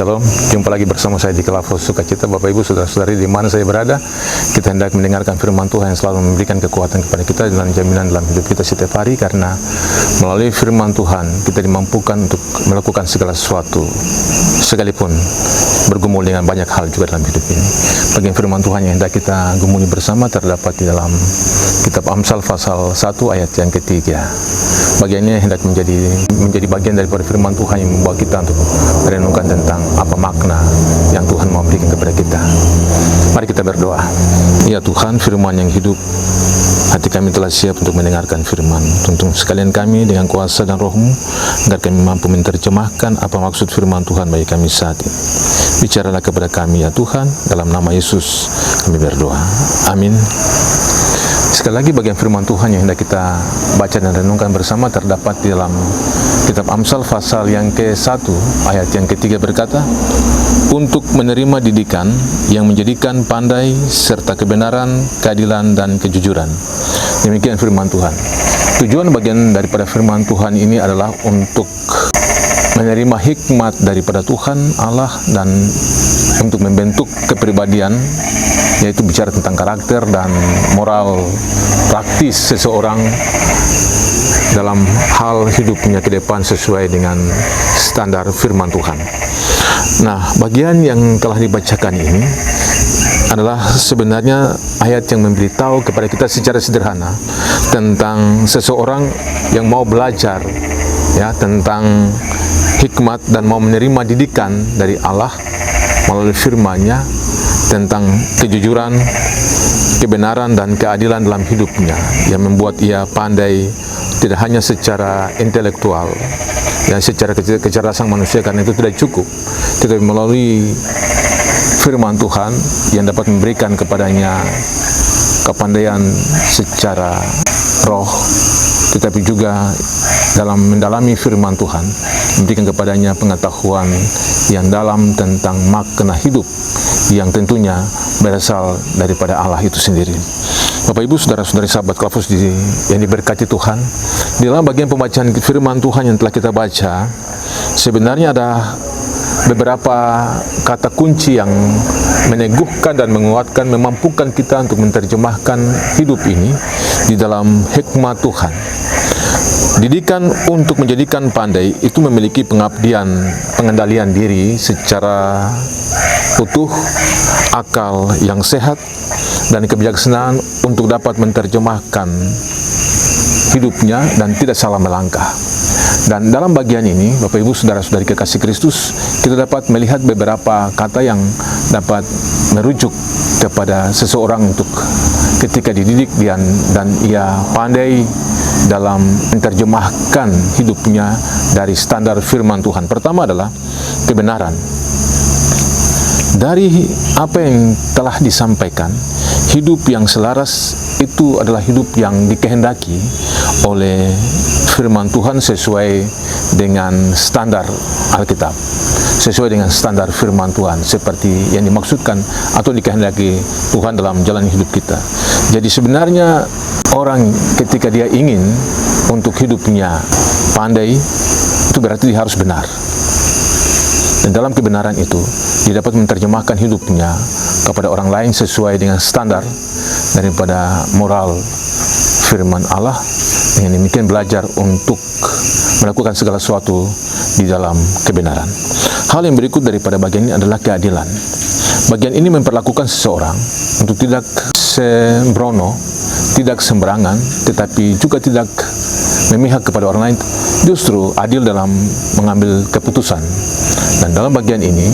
Shalom, jumpa lagi bersama saya di Kelafos Sukacita. Bapak Ibu, saudara-saudari, di mana saya berada, kita hendak mendengarkan firman Tuhan yang selalu memberikan kekuatan kepada kita dan jaminan dalam hidup kita setiap hari, karena melalui firman Tuhan kita dimampukan untuk melakukan segala sesuatu, sekalipun bergumul dengan banyak hal juga dalam hidup ini. Bagian firman Tuhan yang hendak kita gumuli bersama terdapat di dalam kitab Amsal pasal 1 ayat yang ketiga. Bagiannya hendak menjadi bagian daripada firman Tuhan yang membawa kita untuk merenungkan tentang apa makna yang Tuhan mau berikan kepada kita. Mari kita berdoa. Ya Tuhan, firman yang hidup, hati kami telah siap untuk mendengarkan firman. Tuntun sekalian kami dengan kuasa dan roh-Mu, agar kami mampu menerjemahkan apa maksud firman Tuhan bagi kami saat ini. Bicaralah kepada kami ya Tuhan, dalam nama Yesus kami berdoa. Amin. Sekali lagi, bagian firman Tuhan yang hendak kita baca dan renungkan bersama terdapat di dalam kitab Amsal pasal yang ke-1 ayat yang ketiga berkata, untuk menerima didikan yang menjadikan pandai serta kebenaran, keadilan dan kejujuran. Demikian firman Tuhan. Tujuan bagian daripada firman Tuhan ini adalah untuk menerima hikmat daripada Tuhan Allah dan untuk membentuk kepribadian, yaitu bicara tentang karakter dan moral praktis seseorang dalam hal hidupnya ke depan sesuai dengan standar firman Tuhan. Nah, bagian yang telah dibacakan ini adalah sebenarnya ayat yang memberitahu kepada kita secara sederhana tentang seseorang yang mau belajar ya tentang hikmat dan mau menerima didikan dari Allah melalui firman-Nya tentang kejujuran, kebenaran dan keadilan dalam hidupnya, yang membuat ia pandai tidak hanya secara intelektual dan secara kecerdasan manusia, karena itu tidak cukup, tetapi melalui firman Tuhan yang dapat memberikan kepadanya kepandaian secara roh, tetapi juga dalam mendalami firman Tuhan memberikan kepadanya pengetahuan yang dalam tentang makna hidup yang tentunya berasal daripada Allah itu sendiri. Bapak Ibu, saudara-saudari sahabat Kelafos yang diberkati Tuhan, di dalam bagian pembacaan firman Tuhan yang telah kita baca, sebenarnya ada beberapa kata kunci yang meneguhkan dan menguatkan, memampukan kita untuk menerjemahkan hidup ini di dalam hikmat Tuhan. Didikan untuk menjadikan pandai itu memiliki pengabdian, pengendalian diri secara utuh, akal yang sehat, dan kebijaksanaan untuk dapat menerjemahkan hidupnya dan tidak salah melangkah. Dan dalam bagian ini, Bapak Ibu saudara-saudari kekasih Kristus, kita dapat melihat beberapa kata yang dapat merujuk kepada seseorang untuk ketika dididik dan ia pandai dalam menerjemahkan hidupnya dari standar firman Tuhan. Pertama adalah kebenaran. Dari apa yang telah disampaikan, hidup yang selaras itu adalah hidup yang dikehendaki oleh firman Tuhan sesuai dengan standar Alkitab, sesuai dengan standar firman Tuhan seperti yang dimaksudkan atau dikehendaki Tuhan dalam jalan hidup kita. Jadi sebenarnya orang ketika dia ingin untuk hidupnya pandai, itu berarti dia harus benar. Dan dalam kebenaran itu, dia dapat menerjemahkan hidupnya kepada orang lain sesuai dengan standar daripada moral firman Allah. Dengan demikian belajar untuk melakukan segala sesuatu di dalam kebenaran. Hal yang berikut daripada bagian ini adalah keadilan. Bagian ini memperlakukan seseorang untuk tidak sembrono, tidak sembarangan, tetapi juga tidak memihak kepada orang lain, justru adil dalam mengambil keputusan. Dan dalam bagian ini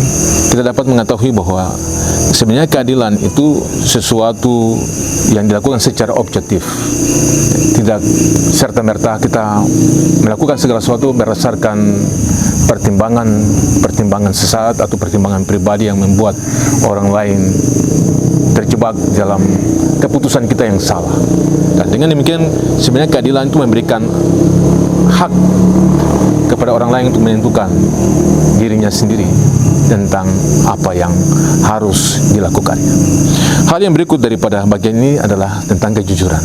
kita dapat mengetahui bahwa sebenarnya keadilan itu sesuatu yang dilakukan secara objektif, tidak serta-merta kita melakukan segala sesuatu berdasarkan pertimbangan sesaat atau pertimbangan pribadi yang membuat orang lain terjebak dalam keputusan kita yang salah. Dan dengan demikian sebenarnya keadilan itu memberikan hak kepada orang lain untuk menentukan dirinya sendiri tentang apa yang harus dilakukannya. Hal yang berikut daripada bagian ini adalah tentang kejujuran.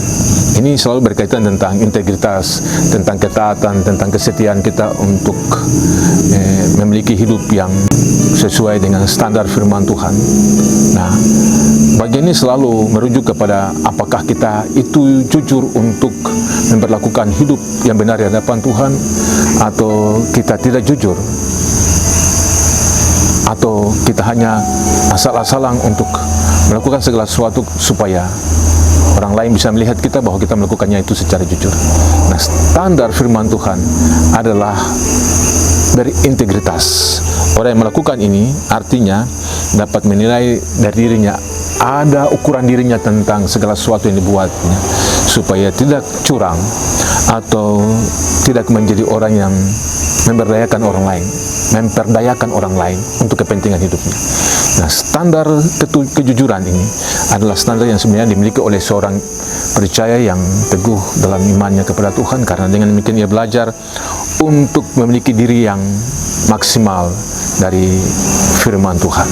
Ini selalu berkaitan tentang integritas, tentang ketaatan, tentang kesetiaan kita untuk memiliki hidup yang sesuai dengan standar firman Tuhan. Nah, bagian ini selalu merujuk kepada apakah kita itu jujur untuk memperlakukan hidup yang benar di hadapan Tuhan, atau kita tidak jujur, atau kita hanya asal-asalan untuk melakukan segala sesuatu supaya orang lain bisa melihat kita bahwa kita melakukannya itu secara jujur. Nah, standar firman Tuhan adalah berintegritas. Orang yang melakukan ini artinya dapat menilai dari dirinya, ada ukuran dirinya tentang segala sesuatu yang dibuatnya, supaya tidak curang atau tidak menjadi orang yang memberdayakan orang lain untuk kepentingan hidupnya. Nah, standar kejujuran ini adalah standar yang sebenarnya dimiliki oleh seorang percaya yang teguh dalam imannya kepada Tuhan, karena dengan demikian ia belajar untuk memiliki diri yang maksimal dari firman Tuhan.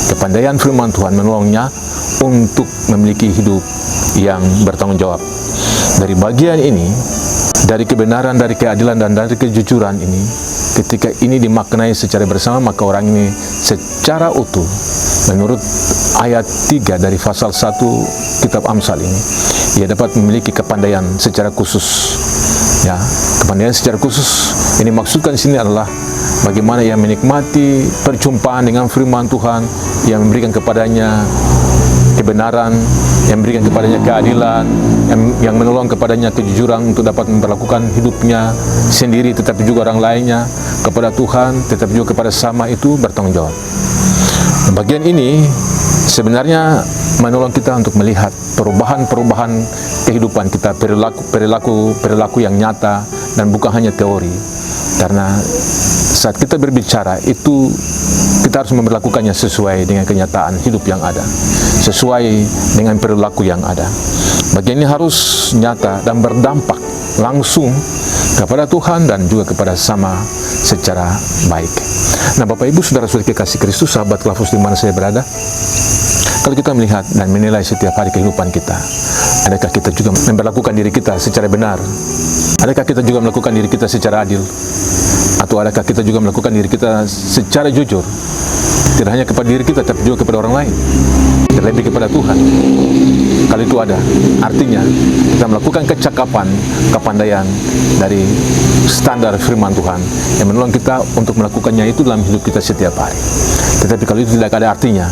Kepandaian firman Tuhan menolongnya untuk memiliki hidup yang bertanggung jawab. Dari bagian ini, dari kebenaran, dari keadilan, dan dari kejujuran ini, ketika ini dimaknai secara bersama, maka orang ini secara utuh, menurut ayat 3 dari pasal 1 kitab Amsal ini, ia dapat memiliki kepandaian secara khusus. Ya, kepandaian secara khusus ini maksudkan di sini adalah bagaimana ia menikmati perjumpaan dengan firman Tuhan yang memberikan kepadanya kebenaran, yang memberikan kepadanya keadilan, yang menolong kepadanya kejujuran untuk dapat memperlakukan hidupnya sendiri, tetapi juga orang lainnya, kepada Tuhan, tetapi juga kepada sesama, itu bertanggung jawab. Bagian ini sebenarnya menolong kita untuk melihat perubahan-perubahan kehidupan kita, perilaku yang nyata dan bukan hanya teori. Karena saat kita berbicara itu, kita harus memperlakukannya sesuai dengan kenyataan hidup yang ada, sesuai dengan perilaku yang ada. Bagian ini harus nyata dan berdampak langsung kepada Tuhan dan juga kepada sesama secara baik. Nah, Bapak Ibu Saudara-saudari kekasih Kristus, sahabat Klafus di mana saya berada, kalau kita melihat dan menilai setiap hari kehidupan kita, adakah kita juga memperlakukan diri kita secara benar? Adakah kita juga melakukan diri kita secara adil? Atau adakah kita juga melakukan diri kita secara jujur? Tidak hanya kepada diri kita, tapi juga kepada orang lain, terlebih kepada Tuhan. Kalau itu ada, artinya kita melakukan kecakapan, kepandaian dari standar firman Tuhan yang menolong kita untuk melakukannya itu dalam hidup kita setiap hari. Tetapi kalau itu tidak ada artinya,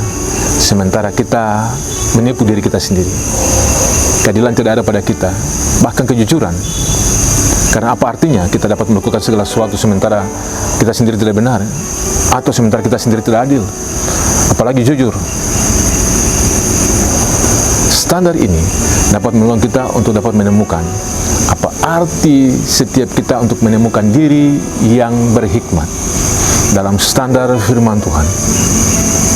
sementara kita menipu diri kita sendiri, keadilan tidak ada pada kita, bahkan kejujuran. Karena apa artinya kita dapat melakukan segala sesuatu sementara kita sendiri tidak benar, atau sementara kita sendiri tidak adil, apalagi jujur. Standar ini dapat menolong kita untuk dapat menemukan apa arti setiap kita untuk menemukan diri yang berhikmat dalam standar firman Tuhan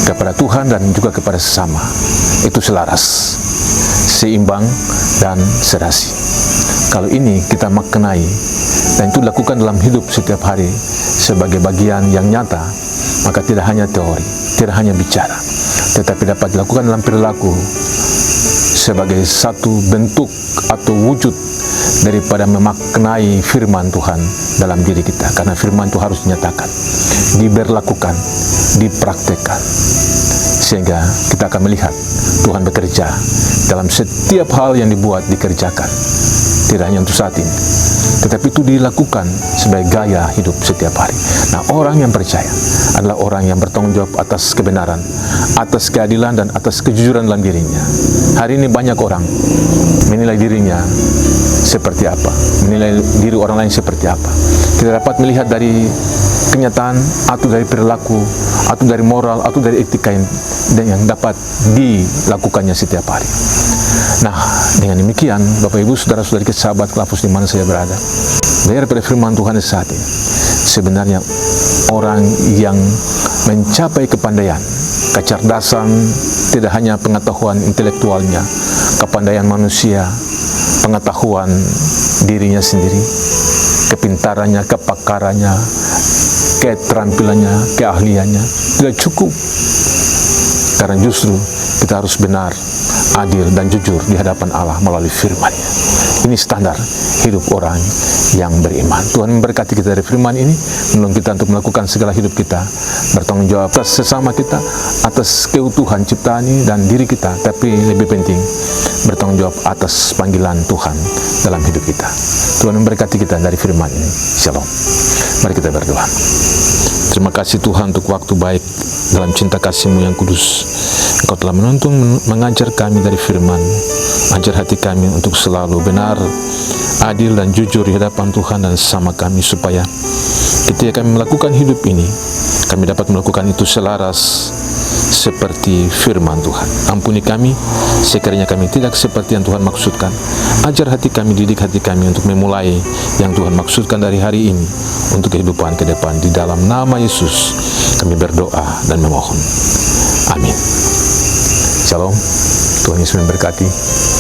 kepada Tuhan dan juga kepada sesama. Itu selaras, seimbang, dan serasi. Kalau ini kita maknai dan itu dilakukan dalam hidup setiap hari sebagai bagian yang nyata, maka tidak hanya teori, tidak hanya bicara, tetapi dapat dilakukan dalam perilaku sebagai satu bentuk atau wujud daripada memaknai firman Tuhan dalam diri kita. Karena firman itu harus dinyatakan, diberlakukan, dipraktekkan, sehingga kita akan melihat Tuhan bekerja dalam setiap hal yang dibuat dikerjakan. Tidak hanya untuk saat ini, tetapi itu dilakukan sebagai gaya hidup setiap hari. Nah, orang yang percaya adalah orang yang bertanggung jawab atas kebenaran, atas keadilan, dan atas kejujuran dalam dirinya. Hari ini banyak orang menilai dirinya seperti apa, menilai diri orang lain seperti apa. Kita dapat melihat dari kenyataan, atau dari perilaku, atau dari moral, atau dari etika yang dapat dilakukannya setiap hari. Nah, dengan demikian, Bapak Ibu Saudara-saudari sahabat Klafus di mana saya berada, dari firman Tuhan saat ini, sebenarnya orang yang mencapai kepandaian, kecerdasan, tidak hanya pengetahuan intelektualnya, kepandaian manusia, pengetahuan dirinya sendiri, kepintarannya, kepakarannya, keterampilannya, keahliannya tidak cukup. Karena justru kita harus benar, adil, dan jujur di hadapan Allah melalui firman-Nya. Ini standar hidup orang yang beriman. Tuhan memberkati kita dari firman ini, menolong kita untuk melakukan segala hidup kita, bertanggung jawab atas sesama kita, atas keutuhan ciptaan ini dan diri kita, tapi lebih penting bertanggung jawab atas panggilan Tuhan dalam hidup kita. Tuhan memberkati kita dari firman ini. Shalom. Mari kita berdoa. Terima kasih Tuhan untuk waktu baik dalam cinta kasih-Mu yang kudus. Engkau telah menuntun mengajar kami dari firman. Ajar hati kami untuk selalu benar, adil dan jujur di hadapan Tuhan dan sesama kami, supaya ketika kami melakukan hidup ini, kami dapat melakukan itu selaras seperti firman Tuhan. Ampuni kami sekiranya kami tidak seperti yang Tuhan maksudkan. Ajar hati kami, didik hati kami untuk memulai yang Tuhan maksudkan dari hari ini untuk kehidupan ke depan. Di dalam nama Yesus kami berdoa dan memohon. Amin. Shalom. Tuhan Yesus memberkati.